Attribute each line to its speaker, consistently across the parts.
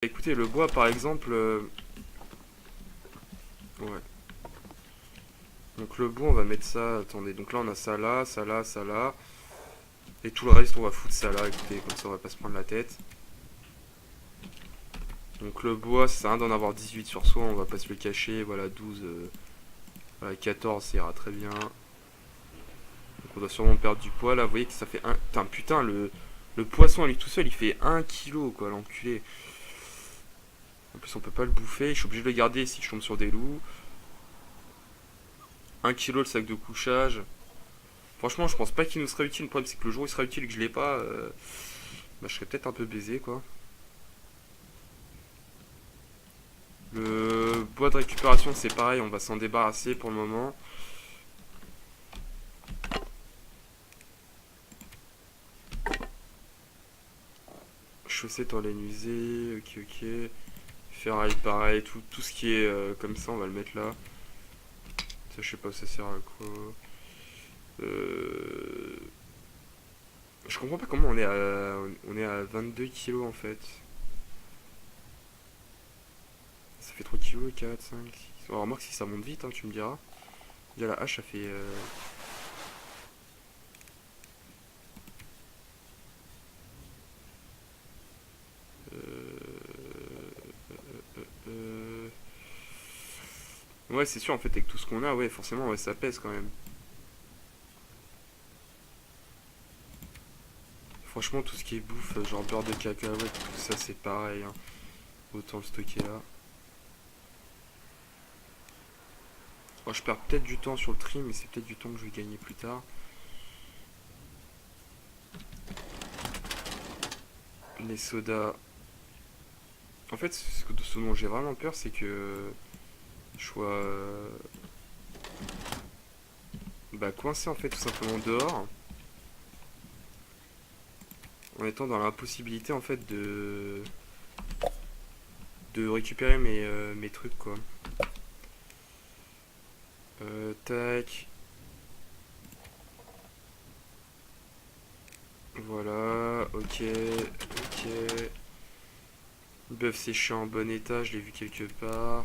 Speaker 1: Écoutez, le bois par exemple. Ouais. Donc le bois, on va mettre ça. Attendez, donc là on a ça là, ça là, ça là. Et tout le reste, on va foutre ça là. Écoutez, comme ça on va pas se prendre la tête. Donc le bois, ça sert à rien d'en avoir 18 sur soi, on va pas se le cacher. Voilà, 12. Voilà, 14, ça ira très bien. Donc on doit sûrement perdre du poids là. Vous voyez que ça fait un. Putain, le poisson à lui tout seul, il fait 1 kg quoi, l'enculé. En plus, on peut pas le bouffer. Je suis obligé de le garder si je tombe sur des loups. 1 kg le sac de couchage. Franchement, je pense pas qu'il nous serait utile. Le problème, c'est que le jour où il sera utile et que je l'ai pas, bah, je serais peut-être un peu baisé, quoi. Le bois de récupération, c'est pareil, on va s'en débarrasser pour le moment. Chaussettes en laine usée, ok, ok. Ferraille, pareil, tout ce qui est comme ça, on va le mettre là. Ça, je sais pas, ça sert à quoi. Euh... Je comprends pas comment on est à 22 kilos en fait. Ça fait 3 kilos, 4, 5, 6. Alors, remarque si ça monte vite, hein, tu me diras. Déjà la hache, ça fait. Euh, Ouais, c'est sûr, en fait, avec tout ce qu'on a, ouais, forcément, ouais, ça pèse quand même. Franchement, tout ce qui est bouffe, genre beurre de cacahuète, tout ça, c'est pareil, hein. Autant le stocker là. Oh, je perds peut-être du temps sur le tri, mais c'est peut-être du temps que je vais gagner plus tard. Les sodas. En fait, ce dont j'ai vraiment peur, c'est que je sois bah, coincé en fait tout simplement dehors, en étant dans l'impossibilité en fait de récupérer mes trucs quoi. Tac. Voilà, ok, ok. Bœuf séché en bon état, je l'ai vu quelque part.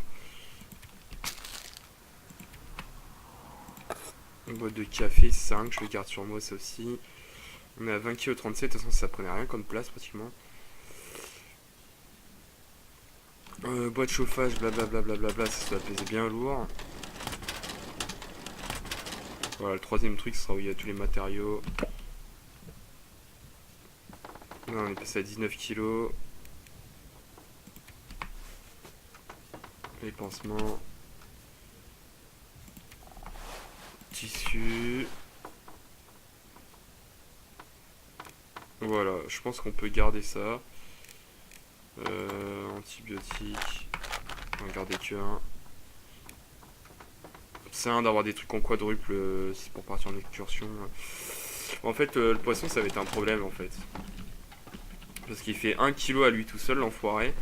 Speaker 1: Une boîte de café 5, je le garde sur moi ça aussi. On est à 20,37 kg, de toute façon ça prenait rien comme place pratiquement. Boîte de chauffage, blablabla, blablabla, ça doit peser bien lourd. Voilà, le troisième truc ce sera où il y a tous les matériaux. Là on est passé à 19 kilos. Les pansements. Tissu. Voilà, je pense qu'on peut garder ça. Antibiotiques. On va garder que un. C'est un d'avoir des trucs en quadruple si pour partir en excursion. En fait, le poisson, ça va être un problème en fait. Parce qu'il fait 1 kg à lui tout seul, l'enfoiré.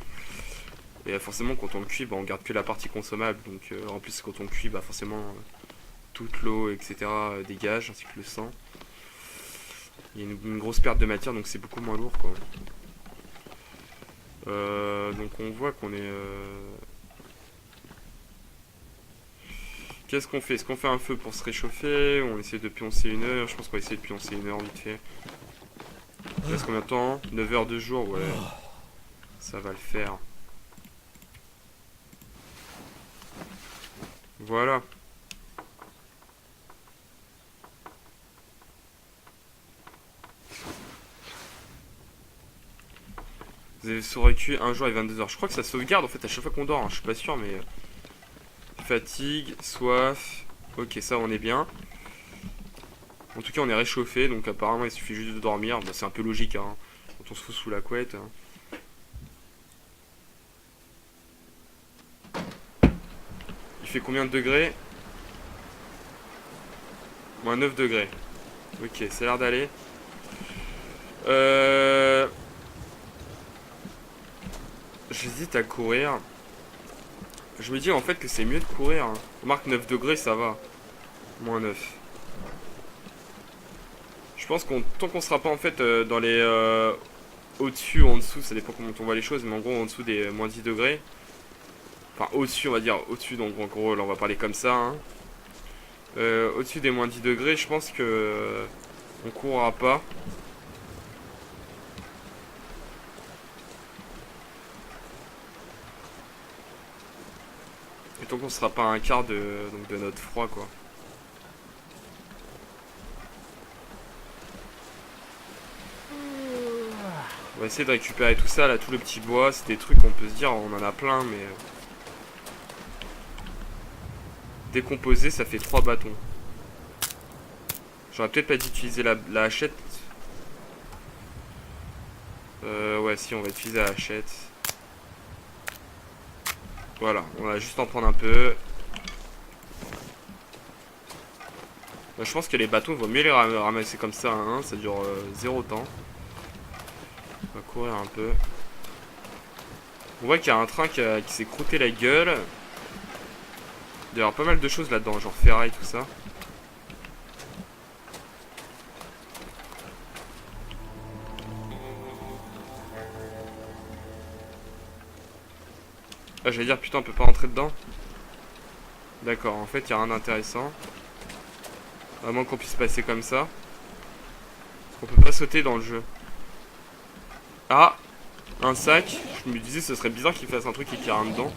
Speaker 1: Et forcément, quand on le cuit, bah, on garde que la partie consommable. Donc, en plus, quand on le cuit, bah, forcément, toute l'eau, etc., dégage, ainsi que le sang. Il y a une grosse perte de matière, donc c'est beaucoup moins lourd, quoi. Donc, on voit qu'on est. Qu'est-ce qu'on fait? Est-ce qu'on fait un feu pour se réchauffer? On essaie de pioncer 1 heure. Je pense qu'on va essayer de pioncer 1 heure vite fait. Il reste combien de temps? 9 heures de jour, ouais. Ça va le faire. Voilà. Vous avez survécu un jour et 22 heures. Je crois que ça sauvegarde en fait à chaque fois qu'on dort, hein. Je suis pas sûr, mais. Fatigue, soif. Ok, ça on est bien. En tout cas, on est réchauffé, donc apparemment il suffit juste de dormir. Bah, c'est un peu logique, hein, quand on se fout sous la couette. Il fait combien de degrés? Moins 9 degrés. Ok, ça a l'air d'aller. Euh... J'hésite à courir. Je me dis en fait que c'est mieux de courir, hein. Remarque 9 degrés, ça va. Moins 9. Je pense qu'on tant qu'on sera pas en fait dans les au-dessus ou en dessous, ça dépend comment on voit les choses, mais en gros en dessous des moins 10 degrés. Enfin au-dessus, on va dire au-dessus, donc en gros là on va parler comme ça. Hein. Au-dessus des moins 10 degrés, je pense que on courra pas. Et tant qu'on sera pas à un quart donc de notre froid quoi. On va essayer de récupérer tout ça, là, tout le petit bois. C'est des trucs qu'on peut se dire, on en a plein, mais... décomposer, ça fait 3 bâtons. J'aurais peut-être pas dû utiliser la hachette. Ouais, si, on va utiliser la hachette. Voilà, on va juste en prendre un peu. Je pense que les bâtons, il vaut mieux les ramasser comme ça, hein, ça dure 0 temps. On va courir un peu. On voit qu'il y a un train qui s'est croûté la gueule. Il doit y avoir pas mal de choses là-dedans, genre ferraille, tout ça. Ah, j'allais dire, putain, on peut pas rentrer dedans. D'accord, en fait, il y a rien d'intéressant. À moins qu'on puisse passer comme ça. On peut pas sauter dans le jeu. Ah, un sac. Je me disais, ce serait bizarre qu'il fasse un truc et qu'il y a rien dedans.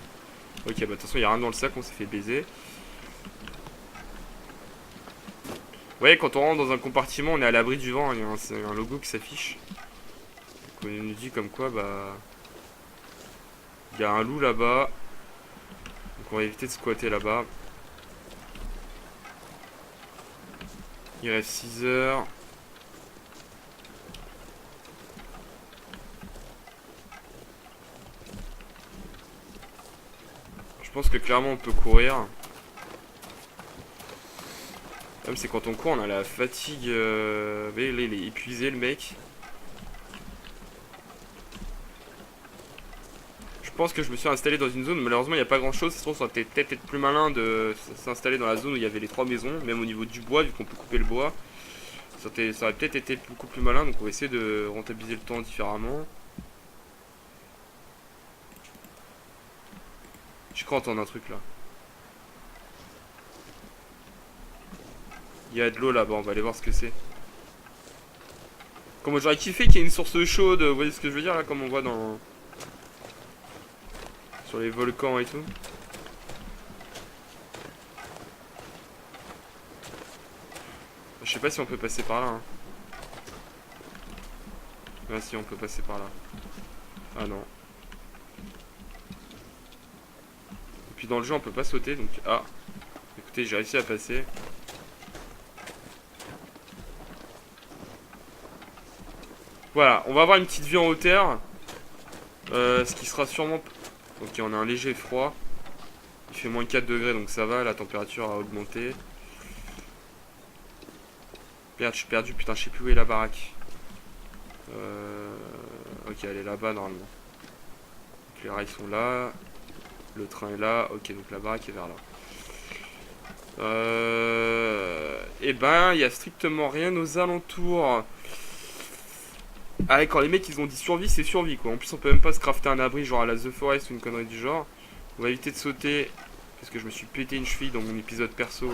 Speaker 1: Ok, bah de toute façon, il y a rien dans le sac, on s'est fait baiser. Vous voyez, quand on rentre dans un compartiment, on est à l'abri du vent. Il y a un logo qui s'affiche. On nous dit comme quoi, bah... il y a un loup là-bas. Donc on va éviter de squatter là-bas. Il reste 6 heures. Je pense que clairement on peut courir. Même c'est quand on court, on a la fatigue. Vous voyez, là, il est épuisé le mec. Je pense que je me suis installé dans une zone où malheureusement il n'y a pas grand chose. Ça aurait peut-être être plus malin de s'installer dans la zone où il y avait les 3 maisons. Même au niveau du bois, vu qu'on peut couper le bois. Ça aurait peut-être été beaucoup plus malin. Donc on va essayer de rentabiliser le temps différemment. Je crois entendre un truc là. Il y a de l'eau là-bas, on va aller voir ce que c'est. Comment j'aurais kiffé qu'il y ait une source chaude, vous voyez ce que je veux dire là, comme on voit dans... sur les volcans et tout. Je sais pas si on peut passer par là. Hein. Ah si, on peut passer par là. Ah non. Et puis dans le jeu on peut pas sauter donc... Ah. Écoutez, j'ai réussi à passer. Voilà, on va avoir une petite vue en hauteur. Ce qui sera sûrement... Ok, on a un léger froid. Il fait moins 4 degrés donc ça va, la température a augmenté. Merde, je suis perdu, putain, je sais plus où est la baraque. Ok, elle est là-bas normalement. Donc, les rails sont là. Le train est là. Ok, donc la baraque est vers là. Et ben, il y a strictement rien aux alentours. Ah, quand les mecs ils ont dit survie, c'est survie quoi. En plus, on peut même pas se crafter un abri genre à la The Forest ou une connerie du genre. On va éviter de sauter parce que je me suis pété une cheville dans mon épisode perso.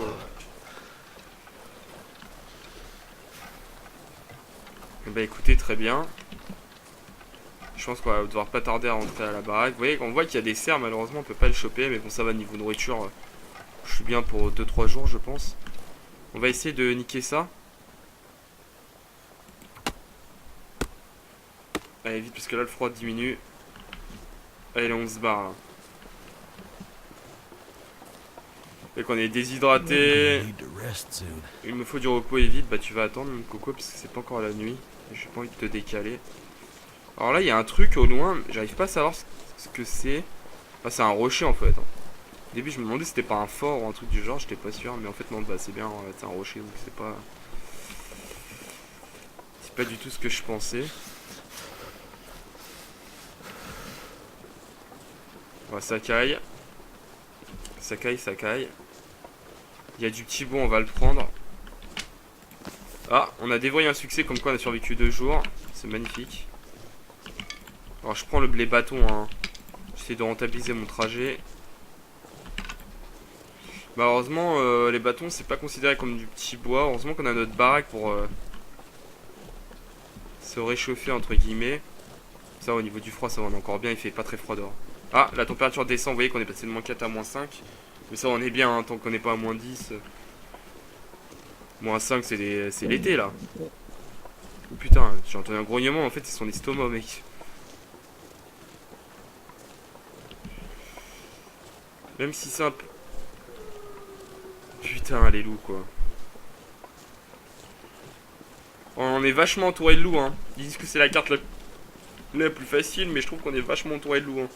Speaker 1: Bah écoutez, très bien. Je pense qu'on va devoir pas tarder à rentrer à la baraque. Vous voyez, on voit qu'il y a des cerfs, malheureusement on peut pas le choper. Mais bon, ça va, niveau nourriture, je suis bien pour 2-3 jours je pense. On va essayer de niquer ça. Allez vite parce que là le froid diminue. Allez, on se barre là. Et qu'on est déshydraté. Il me faut du repos et vite. Bah tu vas attendre mon coco parce que c'est pas encore la nuit. J'ai pas envie de te décaler. Alors là il y a un truc au loin. J'arrive pas à savoir ce que c'est. Ah, c'est un rocher en fait. Au début je me demandais si c'était pas un fort ou un truc du genre. J'étais pas sûr. Mais en fait non, bah c'est bien. C'est un rocher donc c'est pas... c'est pas du tout ce que je pensais. Ouais, ça caille. Ça caille, ça caille. Il y a du petit bout, on va le prendre. Ah, on a dévoyé un succès comme quoi on a survécu 2 jours. C'est magnifique. Alors je prends le blé bâton, hein. J'essaie de rentabiliser mon trajet. Malheureusement, les bâtons, c'est pas considéré comme du petit bois. Heureusement qu'on a notre baraque pour se réchauffer, entre guillemets. Ça, au niveau du froid, ça va encore bien. Il fait pas très froid dehors. Ah, la température descend. Vous voyez qu'on est passé de -4 à -5. Mais ça, on est bien, hein, tant qu'on n'est pas à -10. -5, c'est l'été, là. Oh putain, j'ai entendu un grognement. En fait, c'est son estomac, mec. Même si c'est un peu... Putain, les loups, quoi. On est vachement entouré de loups, hein. Ils disent que c'est la carte la plus facile, mais je trouve qu'on est vachement entouré de loups, hein.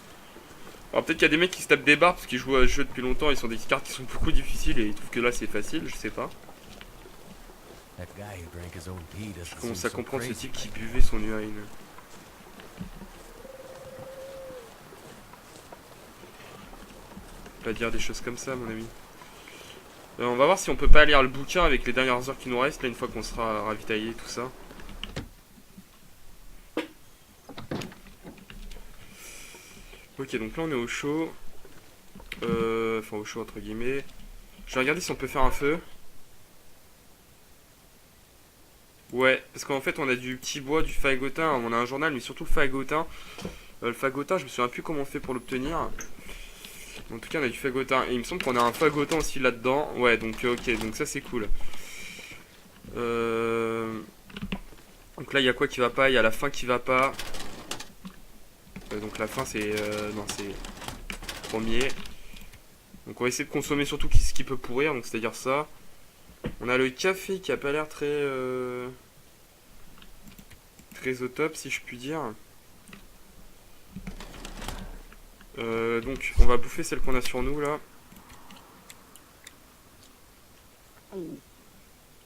Speaker 1: Alors peut-être qu'il y a des mecs qui se tapent des barres parce qu'ils jouent à ce jeu depuis longtemps, ils sont des cartes qui sont beaucoup difficiles et ils trouvent que là c'est facile, je sais pas. Je commence à comprendre ce type qui buvait son urine. Pas dire des choses comme ça, mon ami. On va voir si on peut pas lire le bouquin avec les dernières heures qui nous restent, là, une fois qu'on sera ravitaillé, tout ça. Ok, donc là on est au chaud. Enfin, au chaud, entre guillemets. Je vais regarder si on peut faire un feu. Ouais, parce qu'en fait on a du petit bois, du fagotin, on a un journal, mais surtout le fagotin. Le fagotin, je me souviens plus comment on fait pour l'obtenir. En tout cas, on a du fagotin. Et il me semble qu'on a un fagotin aussi là-dedans. Ouais, donc ok, donc ça c'est cool. Donc là, il y a quoi qui va pas? Il y a la faim qui va pas. Donc la faim, c'est... non, c'est... Premier. Donc on va essayer de consommer surtout ce qui peut pourrir, donc c'est-à-dire ça. On a le café qui a pas l'air très... très au top, si je puis dire. Donc on va bouffer celle qu'on a sur nous là.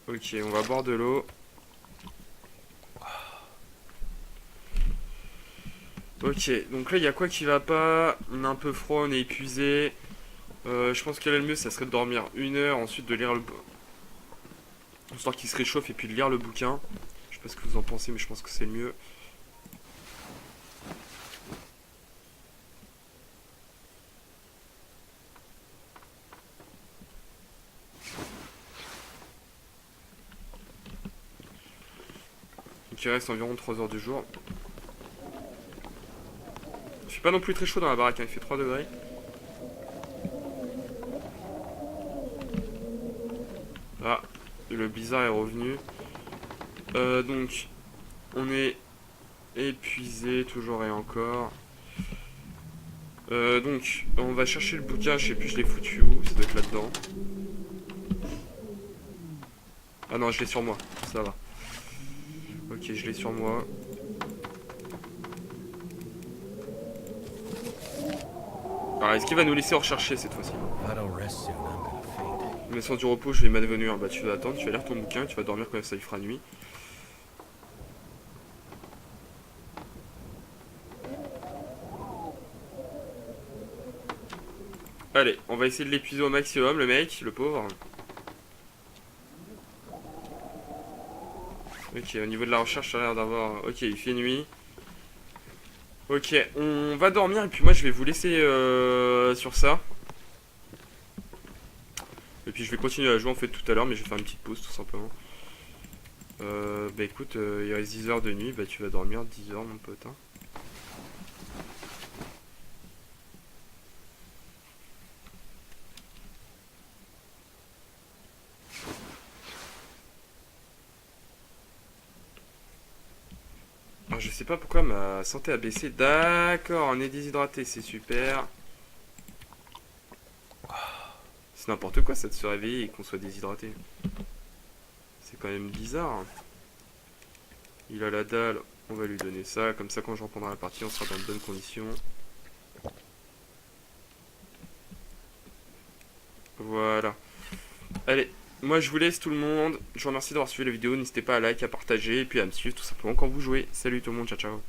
Speaker 1: Ok, on va boire de l'eau. Ok, donc là il y a quoi qui va pas? On a un peu froid, on est épuisé. Je pense que le mieux ça serait de dormir 1 heure, ensuite de lire le... histoire qu'il se réchauffe et puis de lire le bouquin. Je sais pas ce que vous en pensez, mais je pense que c'est le mieux. Donc il reste environ 3 heures du jour. Il fait pas non plus très chaud dans la baraque, hein, il fait 3 degrés. Ah, le blizzard est revenu. Donc, on est épuisé toujours et encore. Donc, on va chercher le bouquin, je sais plus, je l'ai foutu où, ça doit être là-dedans. Ah non, je l'ai sur moi, ça va. Ok, je l'ai sur moi. Alors, est-ce qu'il va nous laisser rechercher cette fois-ci? En laissant du repos, je vais m'advenir. Bah, tu vas attendre, tu vas lire ton bouquin, tu vas dormir quand ça y fera nuit. Allez, on va essayer de l'épuiser au maximum, le mec, le pauvre. Ok, au niveau de la recherche, ça a l'air d'avoir... Ok, il fait nuit. Ok, on va dormir et puis moi je vais vous laisser sur ça. Et puis je vais continuer à jouer en fait tout à l'heure, mais je vais faire une petite pause tout simplement. Bah écoute, il reste 10 heures de nuit, bah tu vas dormir 10 heures mon pote. Hein. Alors je sais pas pourquoi ma santé a baissé. D'accord, on est déshydraté, c'est super. C'est n'importe quoi ça de se réveiller et qu'on soit déshydraté. C'est quand même bizarre. Il a la dalle, on va lui donner ça. Comme ça quand je reprendrai la partie on sera dans de bonnes conditions. Voilà. Allez, moi je vous laisse tout le monde. Je vous remercie d'avoir suivi la vidéo. N'hésitez pas à like, à partager et puis à me suivre tout simplement quand vous jouez. Salut tout le monde, ciao ciao.